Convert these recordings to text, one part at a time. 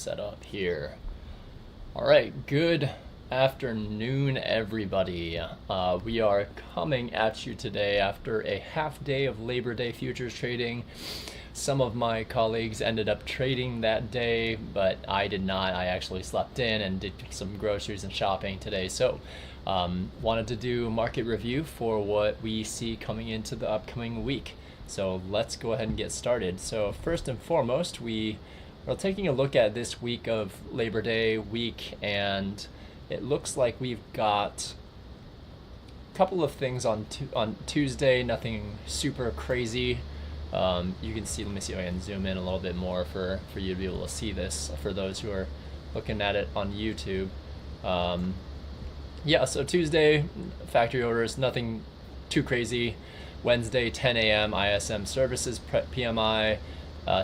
set up here. All right, good afternoon, everybody. We are coming at you today after a half day of Labor Day futures trading. Some of my colleagues ended up trading that day, but I did not. I actually slept in and did some groceries and shopping today. So wanted to do market review for what we see coming into the upcoming week. So let's go ahead and get started. So first and foremost, we are taking a look at this week of Labor Day week, and it looks like we've got a couple of things on Tuesday, nothing super crazy. You can see, let me see if I can zoom in a little bit more for you to be able to see this for those who are looking at it on YouTube. Yeah, so Tuesday, factory orders, nothing too crazy. Wednesday, 10 a.m. ISM services PMI.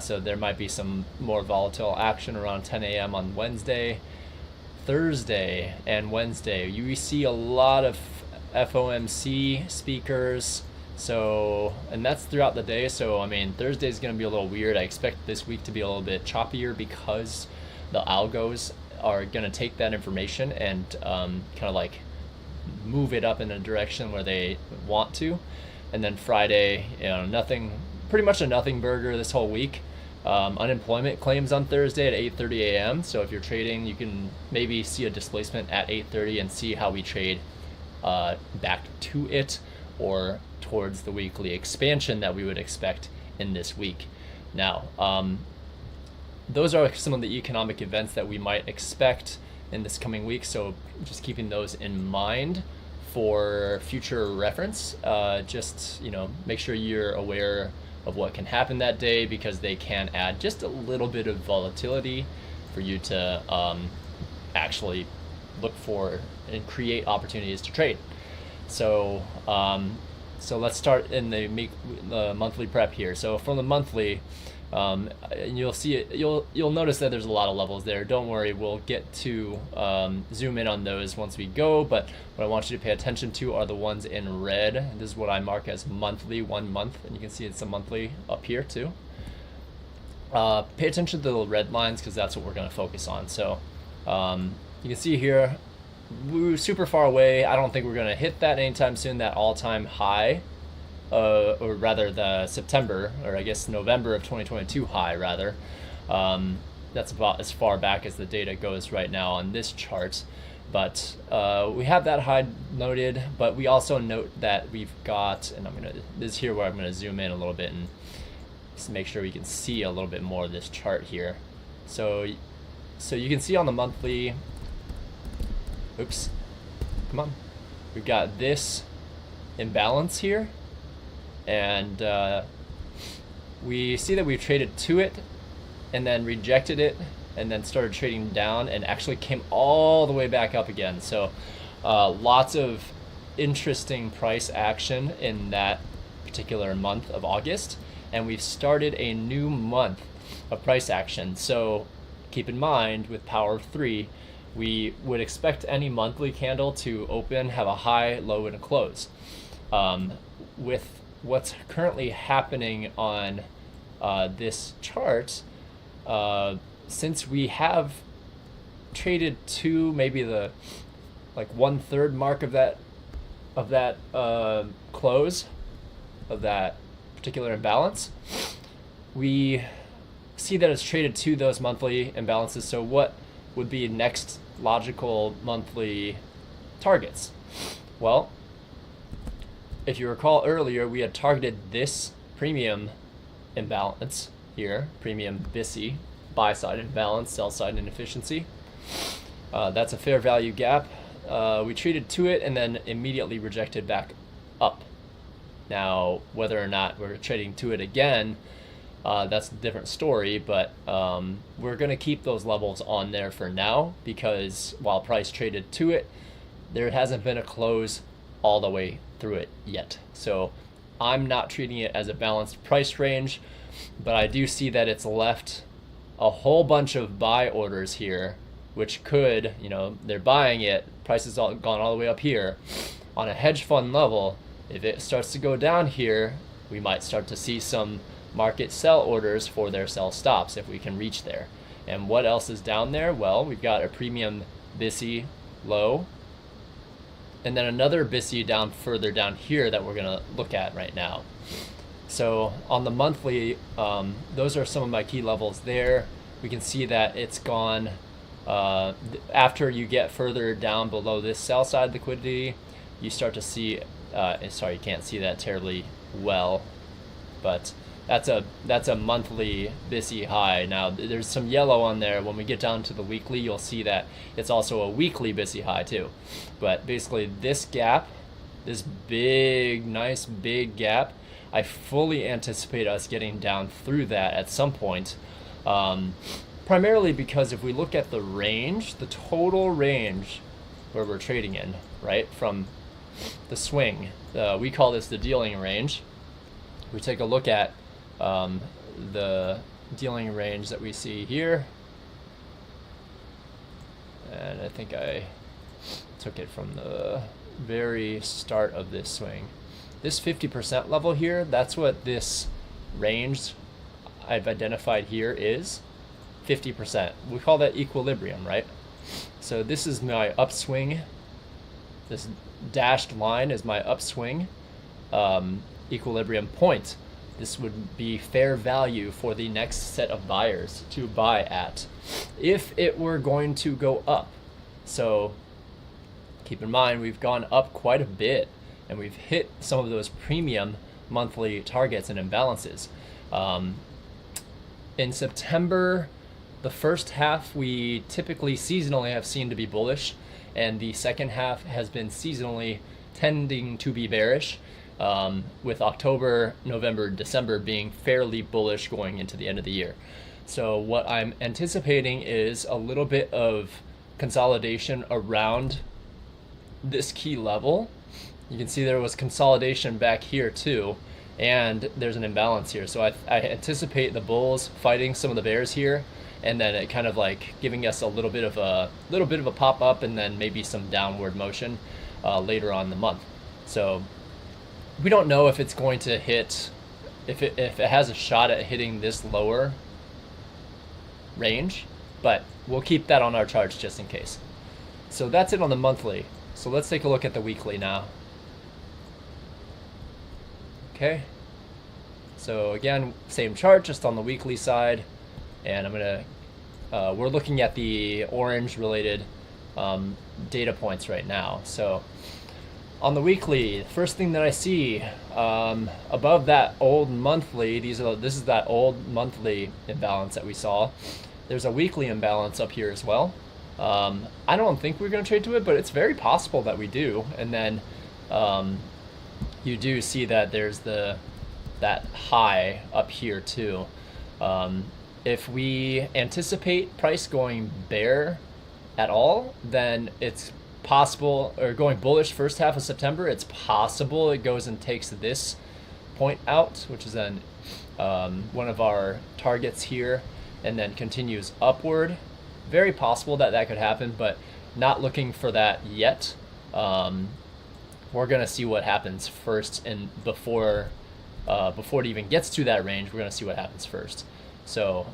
So there might be some more volatile action around 10 a.m. on Wednesday. Thursday and Wednesday, you see a lot of FOMC speakers. So, and that's throughout the day. So, I mean, Thursday is going to be a little weird. I expect this week to be a little bit choppier because the algos are going to take that information and kind of like move it up in a direction where they want to. And then Friday, nothing, pretty much a nothing burger this whole week. Unemployment claims on Thursday at 8:30 a.m. So if you're trading, you can maybe see a displacement at 8:30 and see how we trade back to it or towards the weekly expansion that we would expect in this week. Now, those are some of the economic events that we might expect in this coming week. So just keeping those in mind for future reference. Just, make sure you're aware of what can happen that day, because they can add just a little bit of volatility for you to actually look for and create opportunities to trade. So let's start in the monthly prep here. So from the monthly, you'll see it. You'll notice that there's a lot of levels there. Don't worry, we'll get to zoom in on those once we go. But what I want you to pay attention to are the ones in red. This is what I mark as monthly, 1 month, and you can see it's a monthly up here too. Pay attention to the red lines because that's what we're going to focus on. So you can see here, we're super far away. I don't think we're going to hit that anytime soon, that all-time high. Or rather the September, or I guess November of 2022 high rather. That's about as far back as the data goes right now on this chart. But we have that high noted, but we also note that we've got, and this is here where I'm gonna zoom in a little bit and just make sure we can see a little bit more of this chart here. So you can see on the monthly, oops, come on. We've got this imbalance here. And we see that we've traded to it and then rejected it and then started trading down and actually came all the way back up again. So lots of interesting price action in that particular month of August. And we've started a new month of price action. So keep in mind, with power of 3, we would expect any monthly candle to open, have a high, low, and a close. With what's currently happening on this chart, since we have traded to maybe the 1/3 mark of that close of that particular imbalance, we see that it's traded to those monthly imbalances. So what would be next logical monthly targets? Well, if you recall earlier, we had targeted this premium imbalance here, premium BISI, buy side imbalance, sell side inefficiency. That's a fair value gap. We treated to it and then immediately rejected back up. Now, whether or not we're trading to it again, that's a different story, but we're going to keep those levels on there for now, because while price traded to it, there hasn't been a close all the way through it yet. So I'm not treating it as a balanced price range, but I do see that it's left a whole bunch of buy orders here, which could, they're buying it, price has gone all the way up here. On a hedge fund level, if it starts to go down here, we might start to see some market sell orders for their sell stops if we can reach there. And what else is down there? Well, we've got a premium BISI low, and then another BISI down further down here that we're gonna look at right now. So on the monthly, those are some of my key levels there. We can see that it's gone, after you get further down below this sell side liquidity, you start to see, sorry, you can't see that terribly well, but that's a monthly BISI high. Now there's some yellow on there. When we get down to the weekly, you'll see that it's also a weekly BISI high too. But basically this gap, this big, nice big gap, I fully anticipate us getting down through that at some point. Primarily because if we look at the range, the total range where we're trading in, right, from the swing, we call this the dealing range. We take a look at the dealing range that we see here, and I think I took it from the very start of this swing. This 50% level here, that's what this range I've identified here is. 50%. We call that equilibrium, right? So this is my upswing. This dashed line is my upswing equilibrium point. This would be fair value for the next set of buyers to buy at if it were going to go up. So keep in mind, we've gone up quite a bit and we've hit some of those premium monthly targets and imbalances. In September, the first half we typically seasonally have seen to be bullish, and the second half has been seasonally tending to be bearish, with October, November, December being fairly bullish going into the end of the year. So what I'm anticipating is a little bit of consolidation around this key level. You can see there was consolidation back here too, and there's an imbalance here. So I anticipate the bulls fighting some of the bears here, and then it kind of like giving us a little bit of a pop up, and then maybe some downward motion later on in the month. So we don't know if it's going to hit, if it has a shot at hitting this lower range, but we'll keep that on our charts just in case. So that's it on the monthly. So let's take a look at the weekly now. Okay, so again, same chart, just on the weekly side, and I'm gonna we're looking at the orange related data points right now. So on the weekly, the first thing that I see above that old monthly, this is that old monthly imbalance that we saw. There's a weekly imbalance up here as well. I don't think we're going to trade to it, but it's very possible that we do. And then you do see that there's that high up here too. If we anticipate price going bear at all, then it's possible, or going bullish first half of September, it's possible it goes and takes this point out, which is then one of our targets here, and then continues upward. Very possible that that could happen, but not looking for that yet. We're gonna see what happens first, and before it even gets to that range, we're gonna see what happens first. So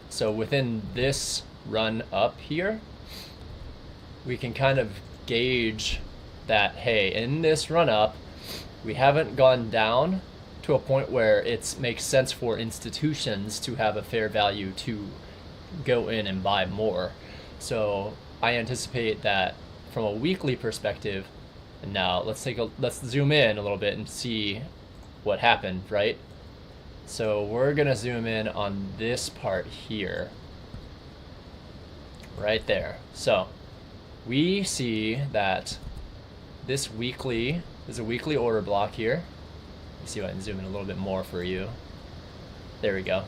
so within this run up here, we can kind of gauge that, hey, in this run up, we haven't gone down to a point where it makes sense for institutions to have a fair value to go in and buy more. So I anticipate that from a weekly perspective. And now let's zoom in a little bit and see what happened, right? So we're gonna zoom in on this part here, right there. So we see that this weekly is a weekly order block here. Let me see if I can zoom in a little bit more for you. There we go.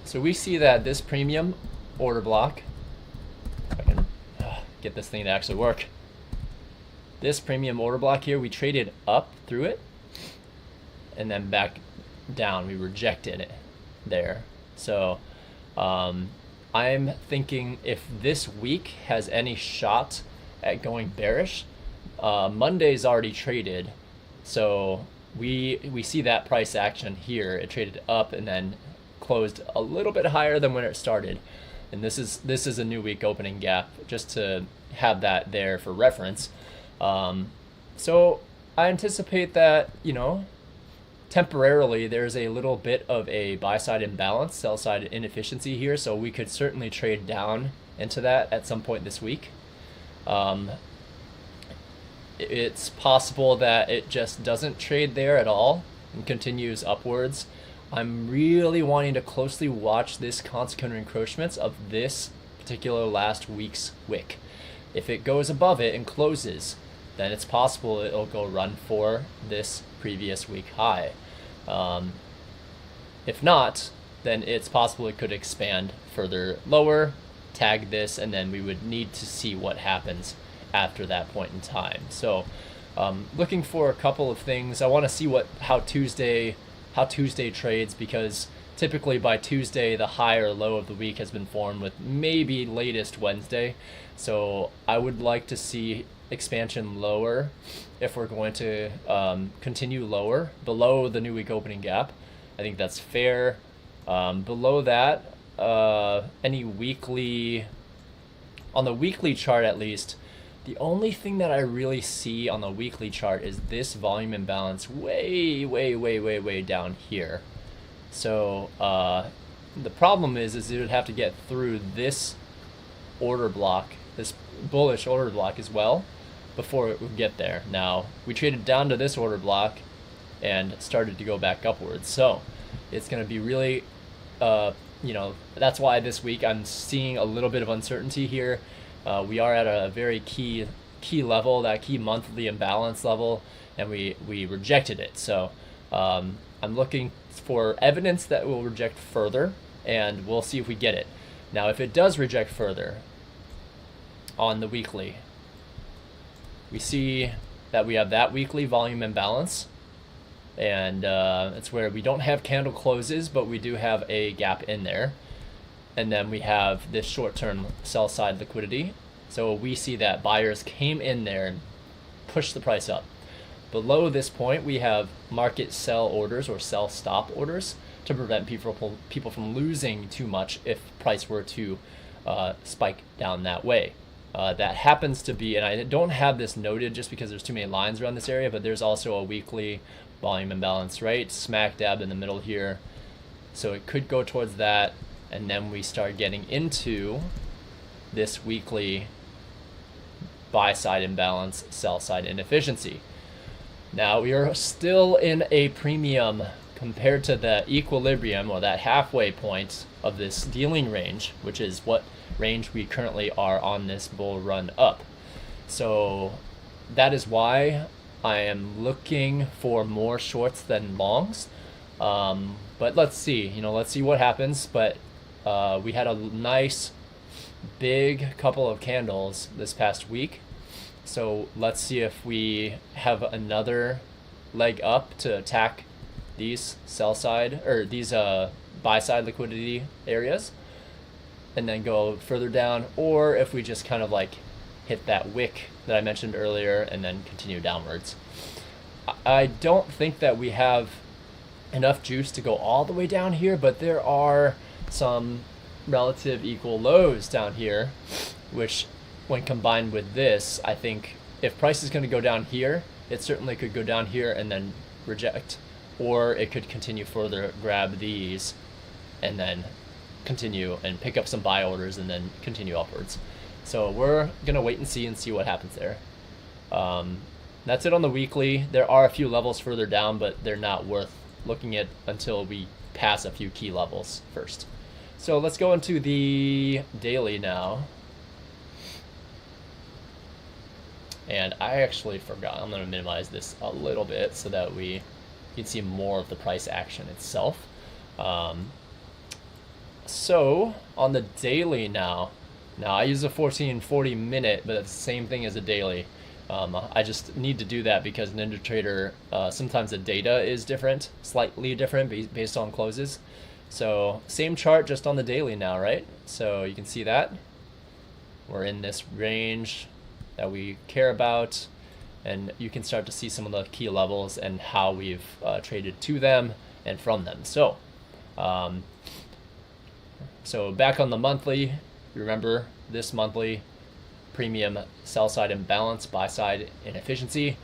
So we see that this premium order block, if I can get this thing to actually work. This premium order block here, we traded up through it and then back down. We rejected it there. So I'm thinking if this week has any shot at going bearish, Monday's already traded. So we see that price action here. It traded up and then closed a little bit higher than when it started. And this is a new week opening gap, just to have that there for reference. So I anticipate that, temporarily there's a little bit of a buy side imbalance, sell side inefficiency here. So we could certainly trade down into that at some point this week. It's possible that it just doesn't trade there at all and continues upwards. I'm really wanting to closely watch this consequent encroachments of this particular last week's wick. If it goes above it and closes, then it's possible it'll go run for this previous week high. If not, then it's possible it could expand further lower, tag this, and then we would need to see what happens after that point in time. So looking for a couple of things. I want to see how Tuesday trades, because typically by Tuesday the high or low of the week has been formed, with maybe latest Wednesday. So I would like to see expansion lower if we're going to continue lower below the new week opening gap. I think that's fair. Below that, any weekly, on the weekly chart at least, the only thing that I really see on the weekly chart is this volume imbalance way down here. So the problem is it would have to get through this order block, this bullish order block as well, before it would get there. Now, we traded down to this order block and started to go back upwards. So it's going to be really, that's why this week I'm seeing a little bit of uncertainty here. We are at a very key level, that key monthly imbalance level, and we rejected it. So I'm looking for evidence that will reject further, and we'll see if we get it. Now, if it does reject further on the weekly, we see that we have that weekly volume imbalance, and it's where we don't have candle closes, but we do have a gap in there. And then we have this short-term sell side liquidity. So we see that buyers came in there and pushed the price up. Below this point, we have market sell orders or sell stop orders to prevent people from losing too much if price were to spike down that way. That happens to be, and I don't have this noted just because there's too many lines around this area, but there's also a weekly volume imbalance right smack dab in the middle here. So it could go towards that, and then we start getting into this weekly buy side imbalance, sell side inefficiency. Now we are still in a premium compared to the equilibrium, or that halfway point of this dealing range, which is what range we currently are on this bull run up. So that is why I am looking for more shorts than longs. But let's see, let's see what happens. But we had a nice big couple of candles this past week. So let's see if we have another leg up to attack these sell side, or these buy side liquidity areas, and then go further down, or if we just kind of like hit that wick that I mentioned earlier and then continue downwards. I don't think that we have enough juice to go all the way down here, but there are some relative equal lows down here, which when combined with this, I think if price is going to go down here, it certainly could go down here and then reject, or it could continue further, grab these, and then continue and pick up some buy orders and then continue upwards. So we're going to wait and see what happens there. That's it on the weekly. There are a few levels further down, but they're not worth looking at until we pass a few key levels first. So let's go into the daily now. And I actually forgot. I'm going to minimize this a little bit so that we can see more of the price action itself. So on the daily now I use a 1440 minute, but it's the same thing as a daily. I just need to do that because NinjaTrader, sometimes the data is different, slightly different based on closes. So same chart, just on the daily now, right? So you can see that we're in this range that we care about, and you can start to see some of the key levels and how we've traded to them and from them. So back on the monthly, remember this monthly premium sell side imbalance, buy side inefficiency.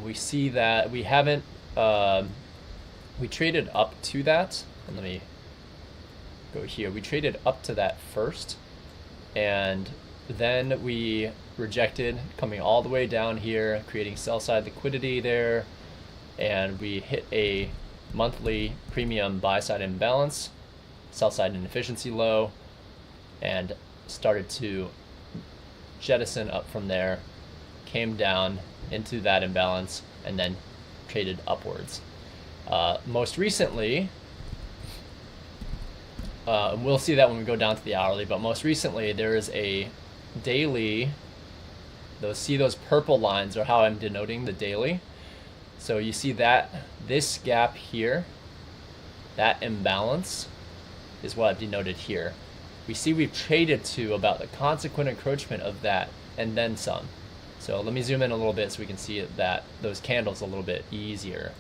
We see that we haven't we traded up to that, and let me go here. We traded up to that first, and then we rejected, coming all the way down here, creating sell side liquidity there, and we hit a monthly premium buy side imbalance, sell side inefficiency low, and started to jettison up from there, came down into that imbalance, and then traded upwards. Most recently, we'll see that when we go down to the hourly, but most recently there is a daily, those purple lines are how I'm denoting the daily. So you see that this gap here, that imbalance is what I've denoted here. We see we've traded to about the consequent encroachment of that and then some. So let me zoom in a little bit so we can see that those candles a little bit easier.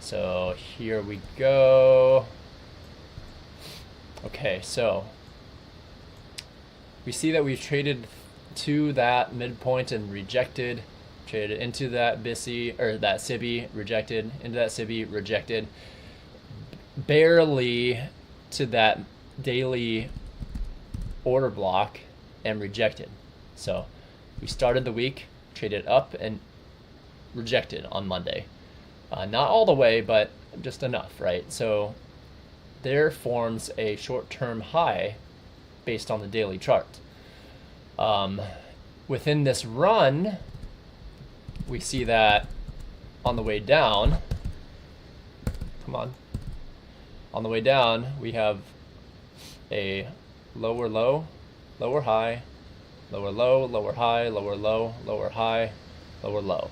So here we go. Okay, so we see that we've traded to that midpoint and rejected, traded into that BISI or that SIBI, rejected, into that SIBI, rejected, barely to that daily order block and rejected. So we started the week, traded up and rejected on Monday. Not all the way, but just enough, right? So there forms a short-term high based on the daily chart. Within this run, we see that on the way down, on the way down, we have a lower low, lower high, lower low, lower high, lower low, lower high, lower low.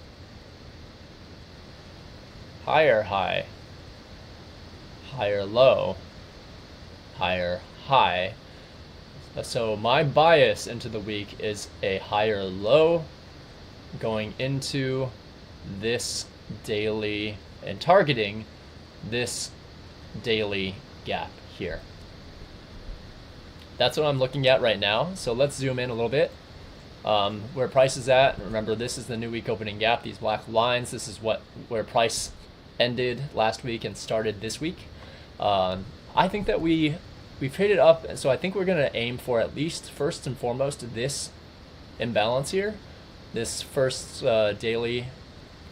Higher high, higher low, higher high. So my bias into the week is a higher low going into this daily and targeting this daily gap here. That's what I'm looking at right now. So let's zoom in a little bit. Where price is at, remember this is the new week opening gap, these black lines, this is where price ended last week and started this week. I think that we've traded up, so I think we're going to aim for at least first and foremost this imbalance here, this first daily,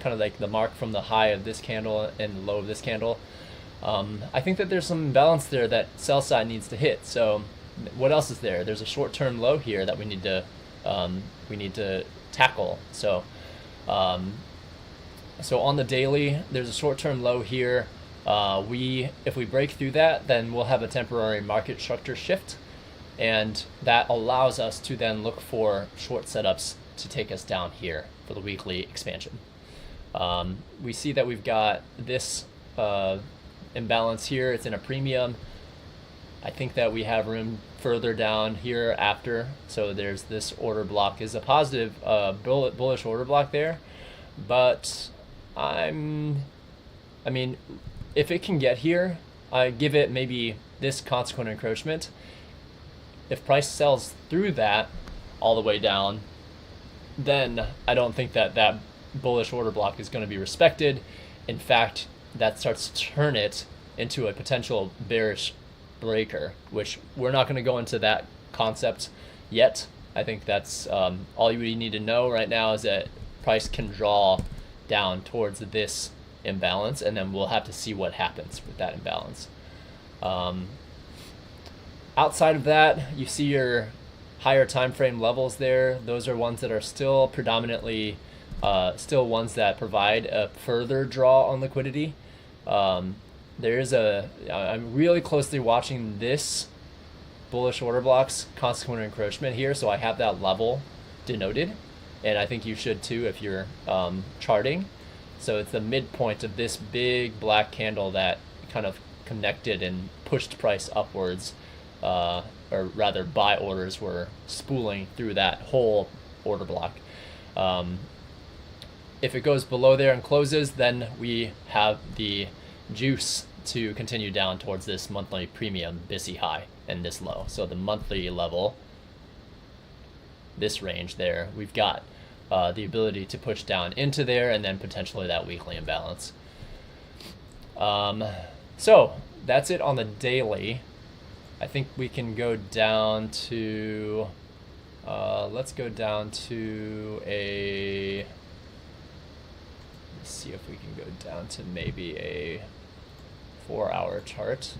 kind of like the mark from the high of this candle and the low of this candle. I think that there's some imbalance there that sell side needs to hit. So what else is there? There's a short-term low here that we need to tackle. So on the daily, there's a short-term low here. If we break through that, then we'll have a temporary market structure shift, and that allows us to then look for short setups to take us down here for the weekly expansion. We see that we've got this imbalance here. It's in a premium. I think that we have room further down here after. So there's this order block is a positive bullish order block there, but I mean, if it can get here, I give it maybe this consequent encroachment. If price sells through that all the way down, then I don't think that bullish order block is going to be respected. In fact, that starts to turn it into a potential bearish breaker, which we're not going to go into that concept yet. I think that's all you need to know right now is that price can draw down towards this imbalance, and then we'll have to see what happens with that imbalance. Outside of that, you see your higher time frame levels there. Those are ones that are still predominantly still ones that provide a further draw on liquidity. I'm really closely watching this bullish order blocks consequent encroachment here, so I have that level denoted, and I think you should too if you're charting. So it's the midpoint of this big black candle that kind of connected and pushed price upwards, or rather buy orders were spooling through that whole order block. if it goes below there and closes, then we have the juice to continue down towards this monthly premium BISI high and this low. So the monthly level, this range there, we've got the ability to push down into there and then potentially that weekly imbalance. So that's it on the daily. I think we can go down to, let's go down to a, let's see if we can go down to maybe a 4-hour chart.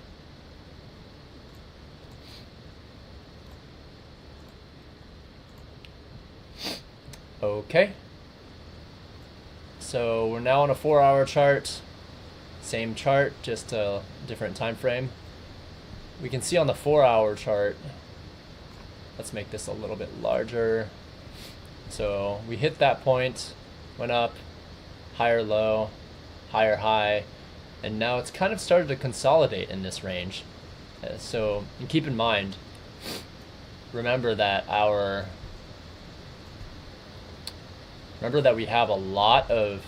Okay, so we're now on a 4-hour chart, same chart, just a different time frame. We can see on the 4-hour chart, let's make this a little bit larger. So we hit that point, went up, higher low, higher high, and now it's kind of started to consolidate in this range. So and keep in mind, remember that we have a lot of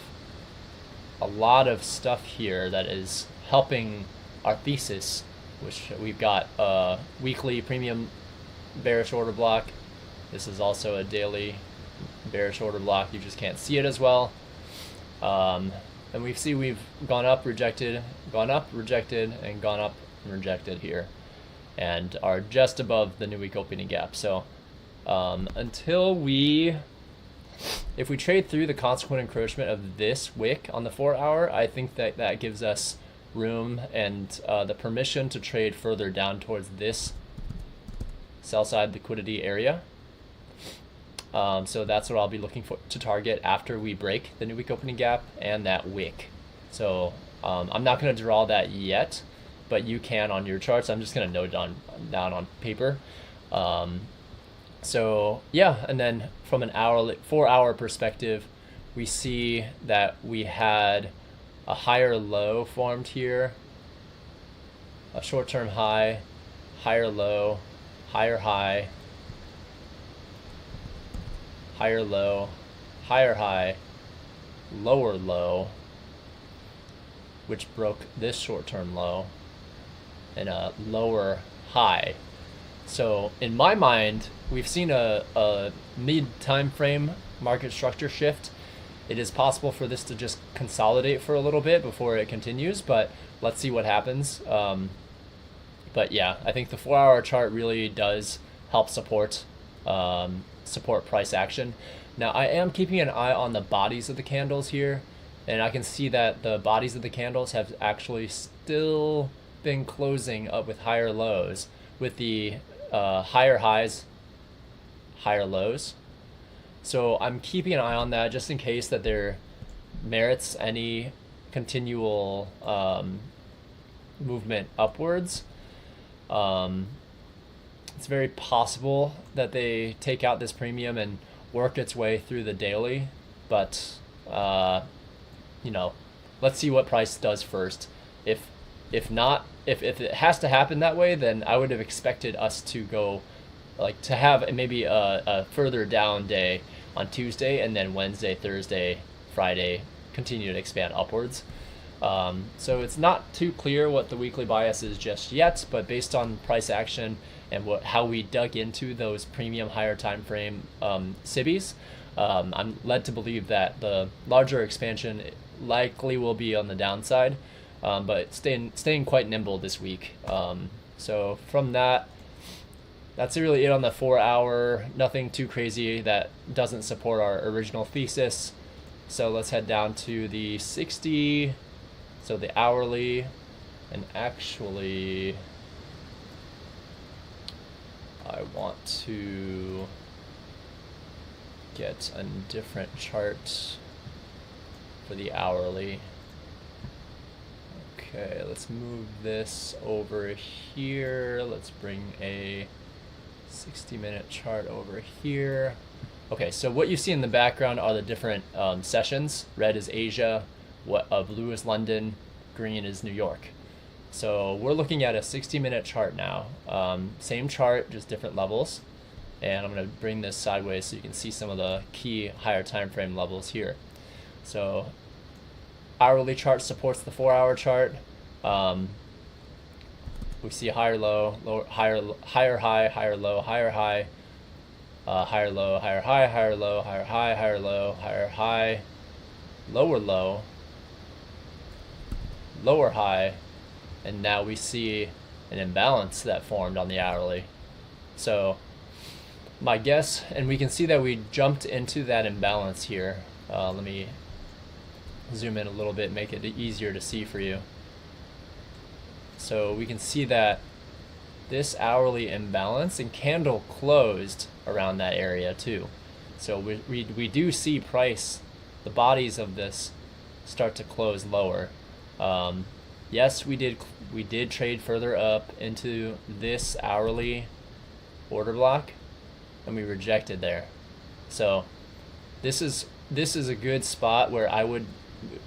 stuff here that is helping our thesis, which we've got a weekly premium bearish order block. This is also a daily bearish order block. You just can't see it as well. And we've gone up, rejected, gone up, rejected, and gone up and rejected here, and are just above the new week opening gap. So if we trade through the consequent encroachment of this wick on the 4-hour, I think that gives us room and the permission to trade further down towards this sell side liquidity area. So that's what I'll be looking for to target after we break the new week opening gap and that wick. So I'm not going to draw that yet, but you can on your charts. I'm just going to note it down on paper. So yeah, and then from an 4-hour perspective, we see that we had a higher low formed here, a short-term high, higher low, higher high, higher low, higher high, lower low, which broke this short-term low, and a lower high. So in my mind, we've seen a mid-time frame market structure shift. It is possible for this to just consolidate for a little bit before it continues, but let's see what happens. But yeah, I think the 4-hour chart really does help support price action. Now I am keeping an eye on the bodies of the candles here, and I can see that the bodies of the candles have actually still been closing up with higher lows, with the higher highs, higher lows. So I'm keeping an eye on that just in case that there merits any continual movement upwards. It's very possible that they take out this premium and work its way through the daily, but let's see what price does first. If it has to happen that way, then I would have expected us to go, to have maybe a further down day on Tuesday, and then Wednesday, Thursday, Friday continue to expand upwards. So it's not too clear what the weekly bias is just yet, but based on price action and how we dug into those premium higher time frame SIBIs, I'm led to believe that the larger expansion likely will be on the downside, but staying quite nimble this week. So from that's really it on the 4-hour. Nothing too crazy that doesn't support our original thesis. So let's head down to the 60, so the hourly, and actually I want to get a different chart for the hourly. Okay, let's move this over here. Let's bring a 60-minute chart over here. Okay, so what you see in the background are the different sessions. Red is Asia, blue is London, green is New York. So we're looking at a 60-minute chart now. Same chart, just different levels. And I'm going to bring this sideways so you can see some of the key higher time frame levels here. So hourly chart supports the 4-hour chart. We see higher low, higher high, higher low, higher high, higher low, higher high, higher low, higher high, higher low, higher high, lower low, lower high, and now we see an imbalance that formed on the hourly. So my guess, and we can see that we jumped into that imbalance here. Let me zoom in a little bit, make it easier to see for you. So we can see that this hourly imbalance and candle closed around that area too. So we do see price, the bodies of this start to close lower. Yes, we did trade further up into this hourly order block, and we rejected there. So this is a good spot where I would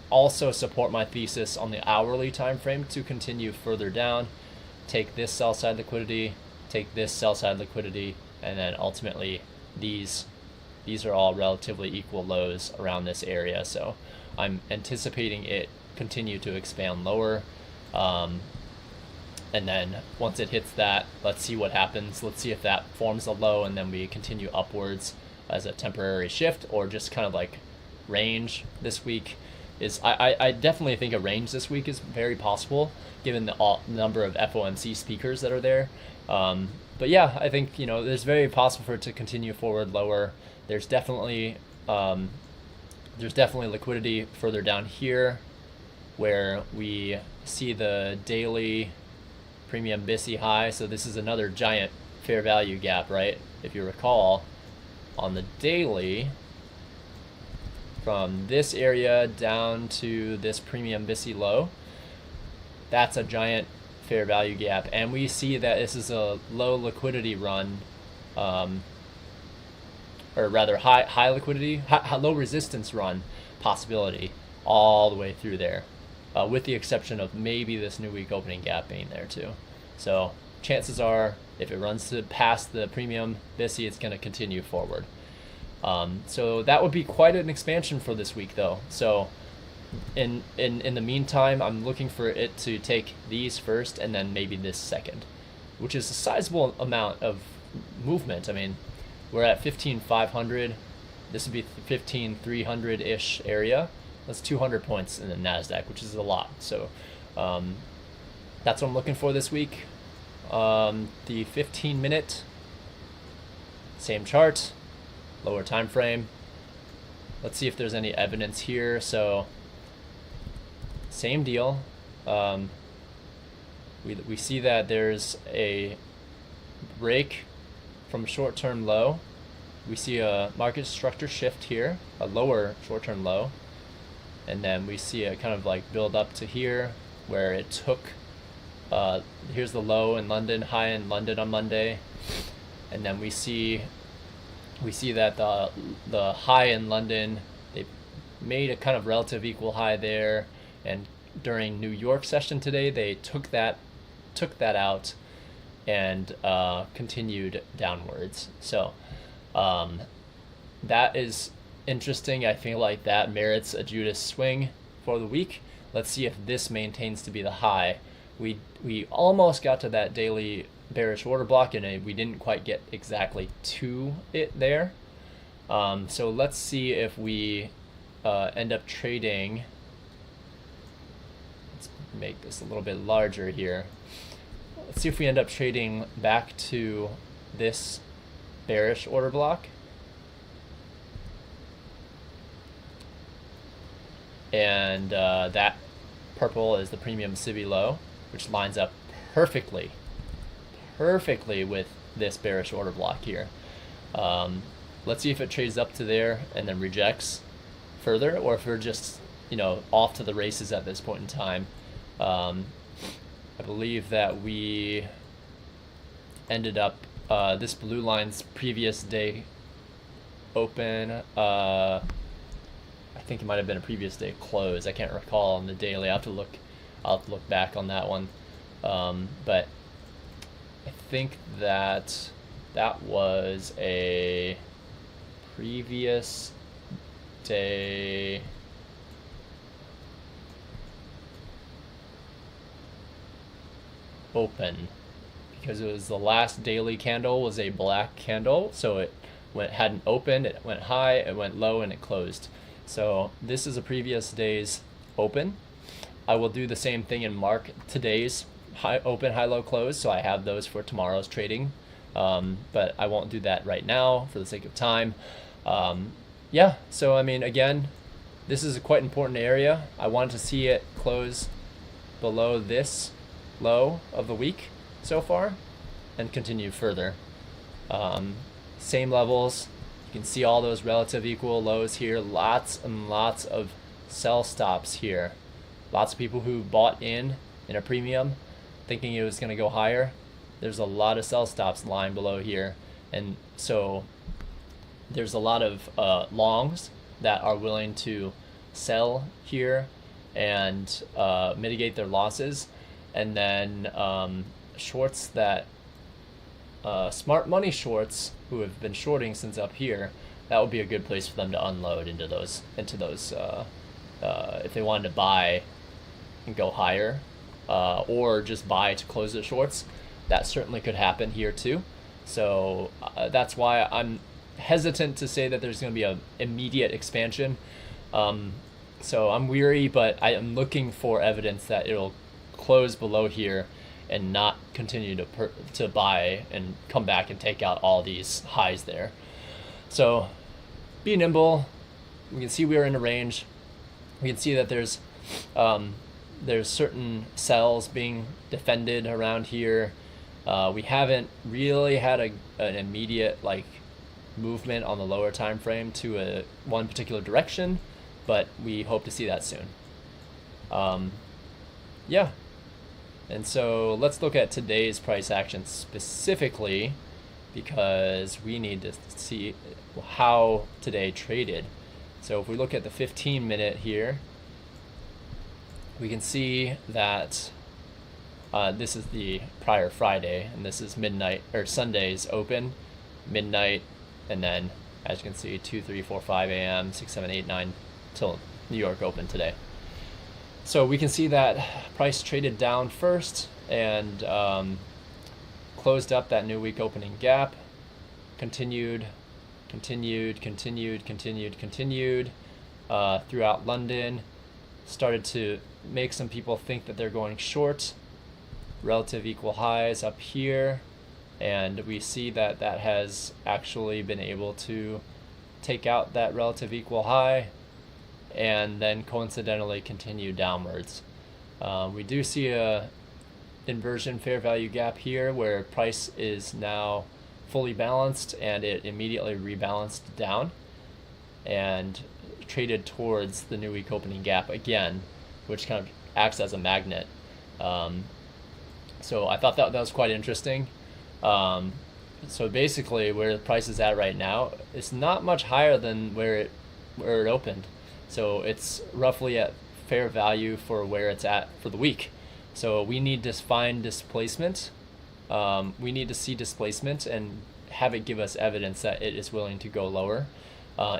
also support my thesis on the hourly time frame to continue further down, take this sell side liquidity, take this sell side liquidity, and then ultimately these are all relatively equal lows around this area. So I'm anticipating it continue to expand lower, and then once it hits that, let's see what happens. Let's see if that forms a low and then we continue upwards as a temporary shift, or just kind of like range this week. I definitely think a range this week is very possible given the number of FOMC speakers that are there. But yeah, I think there's very possible for it to continue forward lower. There's definitely liquidity further down here where we see the daily premium BISI high. So this is another giant fair value gap, right? If you recall, on the daily, from this area down to this premium BISI low, that's a giant fair value gap, and we see that this is a low liquidity run, or rather high liquidity, low resistance run possibility all the way through there, with the exception of maybe this new week opening gap being there too. So chances are, if it runs past the premium BISI, it's going to continue forward. So that would be quite an expansion for this week though. So in the meantime, I'm looking for it to take these first and then maybe this second, which is a sizable amount of movement. I mean, we're at 15,500. This would be 15,300-ish area. That's 200 points in the NASDAQ, which is a lot. So that's what I'm looking for this week. The 15-minute, same chart, lower time frame. Let's see if there's any evidence here. So same deal. We see that there's a break from short-term low. We see a market structure shift here, a lower short-term low, and then we see a kind of like build up to here where it took, here's the low in London, high in London on Monday, and then we see that the high in London, they made a kind of relative equal high there, and during New York session today they took that out and continued downwards. So that is interesting. I feel like that merits a Judas swing for the week. Let's see if this maintains to be the high. We almost got to that daily bearish order block, and we didn't quite get exactly to it there. So let's see if we end up trading. Let's make this a little bit larger here. Let's see if we end up trading back to this bearish order block. And that purple is the premium CIBI low, which lines up perfectly with this bearish order block here. Let's see if it trades up to there and then rejects further, or if we're just off to the races at this point in time. I believe that we ended up this blue line's previous day open. I think it might have been a previous day close. I can't recall on the daily. I'll have to look back on that one. But I think that was a previous day open, because it was the last daily candle was a black candle, so it hadn't opened, it went high, it went low, and it closed. So this is a previous day's open. I will do the same thing and mark today's high open, high, low, close, so I have those for tomorrow's trading, but I won't do that right now for the sake of time. Yeah, so I mean, again, this is a quite important area. I want to see it close below this low of the week so far and continue further. Same levels, you can see all those relative equal lows here, lots and lots of sell stops here. Lots of people who bought in a premium thinking it was going to go higher. There's a lot of sell stops lying below here, and so there's a lot of longs that are willing to sell here and mitigate their losses, and then shorts that smart money shorts who have been shorting since up here, that would be a good place for them to unload into those if they wanted to buy and go higher, or just buy to close the shorts. That certainly could happen here too. So that's why I'm hesitant to say that there's going to be an immediate expansion. So I'm weary, but I am looking for evidence that it'll close below here and not continue to buy and come back and take out all these highs there. So be nimble. We can see we're in a range. We can see that there's certain sells being defended around here. We haven't really had an immediate movement on the lower time frame to one particular direction, but we hope to see that soon. Yeah, and so let's look at today's price action specifically, because we need to see how today traded. So if we look at the 15-minute here, we can see that this is the prior Friday, and this is midnight, or Sunday's open, midnight, and then as you can see 2, 3, 4, 5 a.m., 6, 7, 8, 9 till New York open today. So we can see that price traded down first and closed up that new week opening gap, continued throughout London, started to make some people think that they're going short. Relative equal highs up here, and we see that that has actually been able to take out that relative equal high and then coincidentally continue downwards. We do see a inversion fair value gap here where price is now fully balanced, and it immediately rebalanced down and traded towards the new week opening gap again, which kind of acts as a magnet. So I thought that was quite interesting. So basically where the price is at right now, it's not much higher than where it opened. So it's roughly at fair value for where it's at for the week. So we need to find displacement. We need to see displacement and have it give us evidence that it is willing to go lower.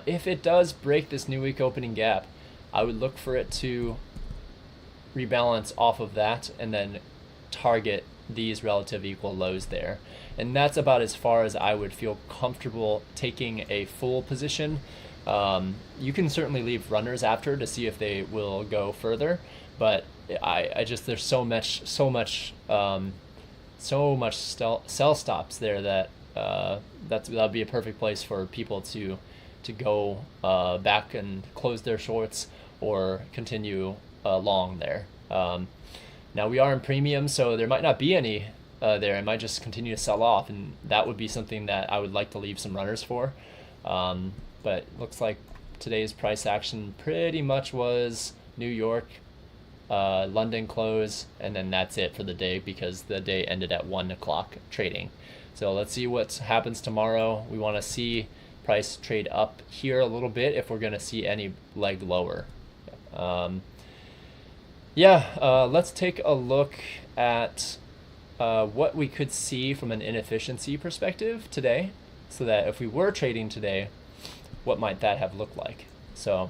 If it does break this new week opening gap, I would look for it to rebalance off of that and then target these relative equal lows there. And that's about as far as I would feel comfortable taking a full position. You can certainly leave runners after to see if they will go further, but I just, there's so much sell stops there that that'd be a perfect place for people to go back and close their shorts or continue long there. Now we are in premium, so there might not be any there. It might just continue to sell off, and that would be something that I would like to leave some runners for. But looks like today's price action pretty much was New York, London close, and then that's it for the day because the day ended at 1 o'clock trading. So let's see what happens tomorrow. We want to see price trade up here a little bit if we're going to see any leg lower. Let's take a look at what we could see from an inefficiency perspective today, so that if we were trading today, what might that have looked like? So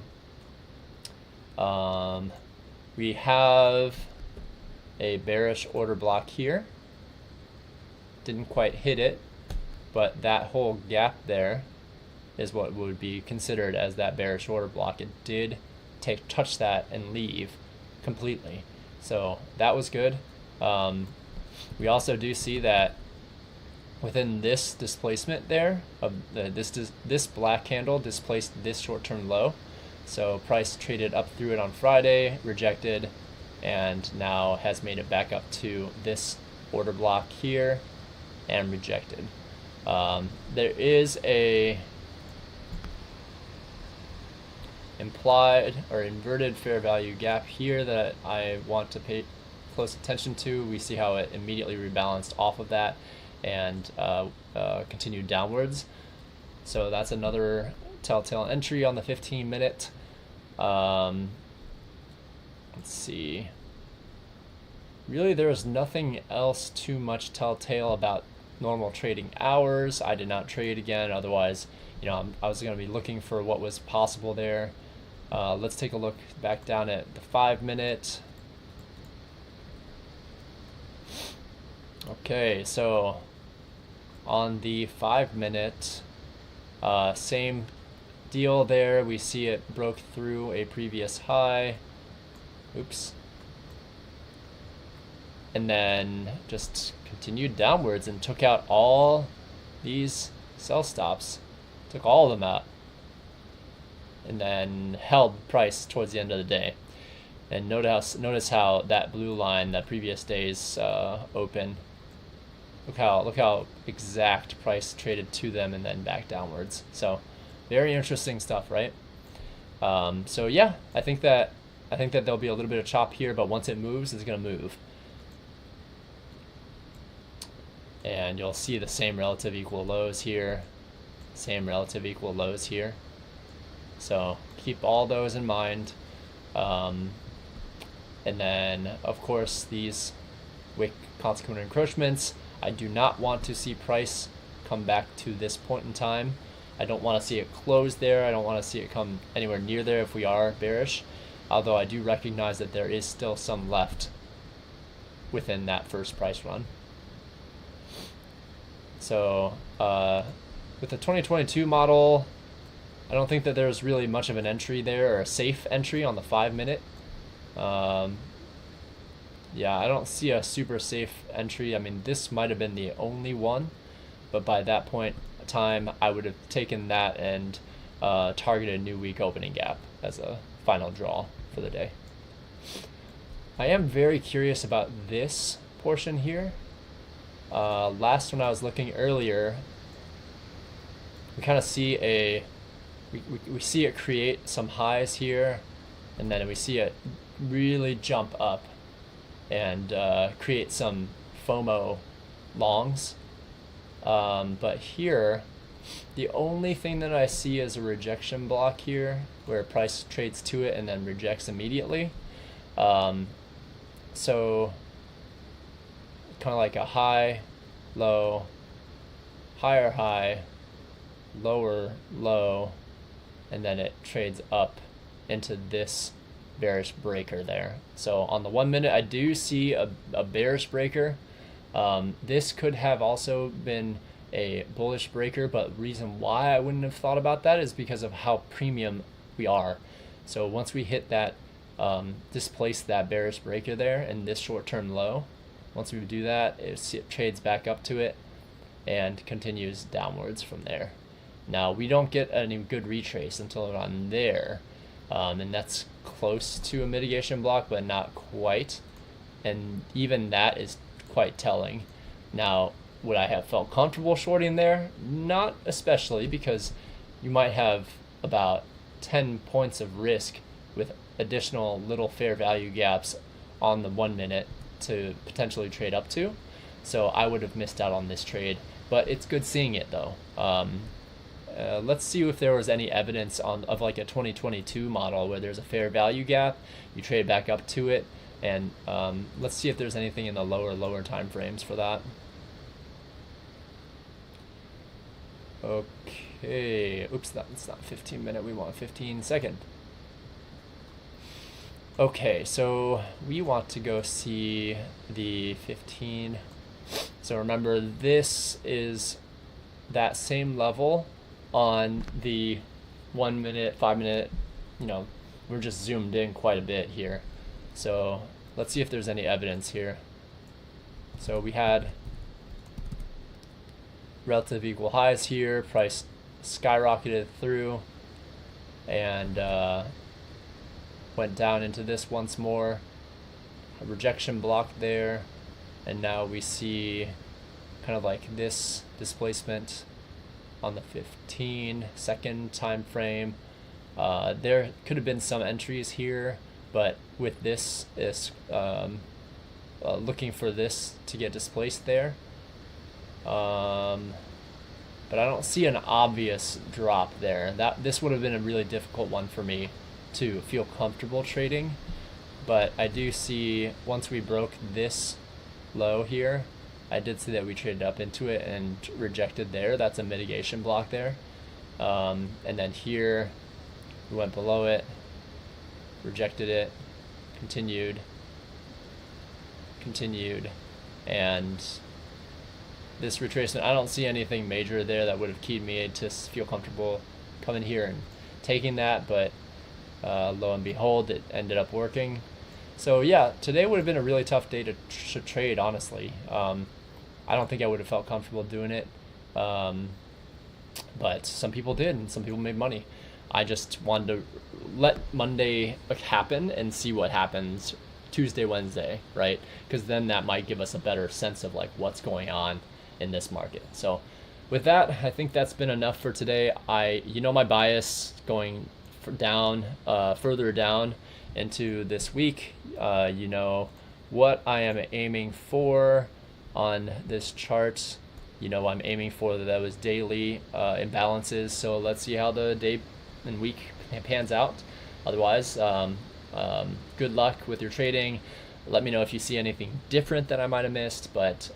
we have a bearish order block here didn't quite hit it, but that whole gap there is what would be considered as that bearish order block. It did touch that and leave completely, so that was good. We also do see that within this displacement there of this black candle displaced this short-term low, so price traded up through it on Friday, rejected, and now has made it back up to this order block here and rejected. There is a implied or inverted fair value gap here that I want to pay close attention to. We see how it immediately rebalanced off of that and continued downwards. So that's another telltale entry on the 15-minute. Let's see. Really, there's nothing else too much telltale about normal trading hours. I did not trade again. Otherwise, I was going to be looking for what was possible there. Let's take a look back down at the 5-minute. Okay, so on the 5-minute, same deal there. We see it broke through a previous high. Oops. And then just continued downwards and took out all these sell stops. Took all of them out. And then held price towards the end of the day. And notice how that blue line, that previous day's open, look how exact price traded to them and then back downwards. So very interesting stuff, right? So yeah, I think that there'll be a little bit of chop here, but once it moves, it's gonna move. And you'll see the same relative equal lows here, same relative equal lows here. So keep all those in mind. And then, of course, these wick consequent encroachments, I do not want to see price come back to this point in time. I don't want to see it close there. I don't want to see it come anywhere near there if we are bearish, although I do recognize that there is still some left within that first price run. So with the 2022 model, I don't think that there's really much of an entry there, or a safe entry on the 5-minute. Yeah, I don't see a super safe entry. I mean, this might have been the only one, but by that point in time, I would have taken that and targeted a new week opening gap as a final draw for the day. I am very curious about this portion here. Last when I was looking earlier, we kind of see we see it create some highs here, and then we see it really jump up and create some FOMO longs. But here, the only thing that I see is a rejection block here, where price trades to it and then rejects immediately. So kind of like a high, low, higher high, lower low, and then it trades up into this bearish breaker there. So on the 1-minute, I do see a bearish breaker. This could have also been a bullish breaker, but the reason why I wouldn't have thought about that is because of how premium we are. So once we hit that, displace that bearish breaker there and this short-term low, once we do that, it trades back up to it and continues downwards from there. Now, we don't get any good retrace until around there, and that's close to a mitigation block, but not quite. And even that is quite telling. Now, would I have felt comfortable shorting there? Not especially, because you might have about 10 points of risk with additional little fair value gaps on the 1-minute to potentially trade up to. So I would have missed out on this trade, but it's good seeing it though. Let's see if there was any evidence of like a 2022 model where there's a fair value gap, you trade back up to it, and let's see if there's anything in the lower time frames for that. Okay, oops, that's not 15-minute, we want 15-second. Okay, so we want to go see the 15 So remember, this is that same level on the 1 minute, 5 minute, we're just zoomed in quite a bit here. So let's see if there's any evidence here. So we had relative equal highs here, price skyrocketed through and went down into this once more, a rejection block there, and now we see kind of like this displacement on the 15-second time frame. There could have been some entries here, but with this is looking for this to get displaced there. But I don't see an obvious drop there. This would have been a really difficult one for me to feel comfortable trading. But I do see once we broke this low here, I did see that we traded up into it and rejected there. That's a mitigation block there. And then here we went below it, rejected it, continued, and this retracement, I don't see anything major there that would have keyed me to feel comfortable coming here and taking that, but lo and behold, it ended up working. So yeah, today would have been a really tough day to trade, honestly. I don't think I would have felt comfortable doing it, but some people did, and some people made money. I just wanted to let Monday happen and see what happens Tuesday, Wednesday, right? Because then that might give us a better sense of like what's going on in this market. So with that, I think that's been enough for today. My bias going down, further down into this week. What I am aiming for on this chart. I'm aiming for those daily imbalances. So let's see how the day and week pans out. Otherwise, good luck with your trading. Let me know if you see anything different that I might have missed. But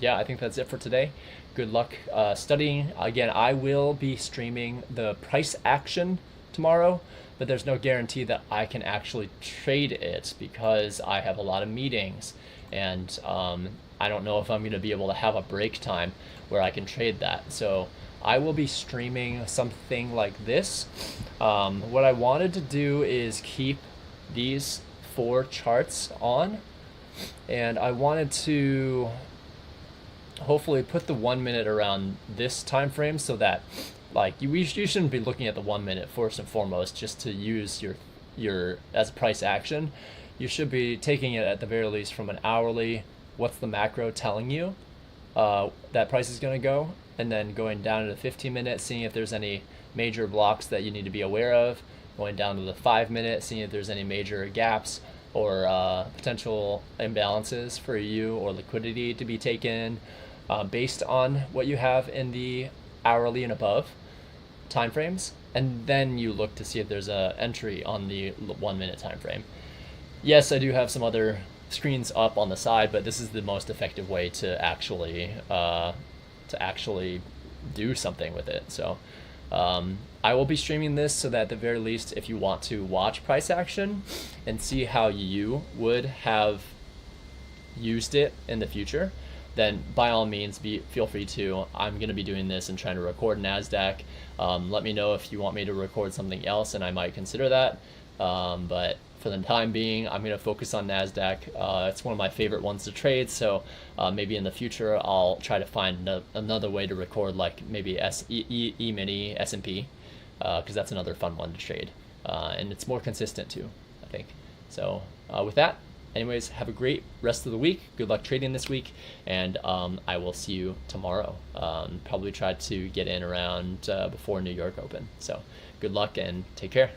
yeah, I think that's it for today. Good luck studying. Again, I will be streaming the price action tomorrow, but there's no guarantee that I can actually trade it because I have a lot of meetings, and I don't know if I'm going to be able to have a break time where I can trade that. So I will be streaming something like this. What I wanted to do is keep these 4 charts on, and I wanted to hopefully put the 1 minute around this time frame so that you shouldn't be looking at the 1 minute first and foremost just to use your as price action. You should be taking it at the very least from an hourly. What's the macro telling you that price is going to go, and then going down to the 15 minute, seeing if there's any major blocks that you need to be aware of, going down to the 5 minute, seeing if there's any major gaps or potential imbalances for you or liquidity to be taken based on what you have in the hourly and above time frames, and then you look to see if there's a entry on the 1 minute time frame. Yes, I do have some other screens up on the side, but this is the most effective way to actually do something with it. So I will be streaming this so that at the very least, if you want to watch price action and see how you would have used it in the future, then by all means feel free to. I'm going to be doing this and trying to record NASDAQ. Let me know if you want me to record something else, and I might consider that. But for the time being, I'm going to focus on NASDAQ. It's one of my favorite ones to trade, so maybe in the future I'll try to find another way to record, like maybe E-mini, S&P, because that's another fun one to trade. And it's more consistent too, I think. So with that, anyways, have a great rest of the week. Good luck trading this week, and I will see you tomorrow. Probably try to get in around before New York Open. So good luck and take care.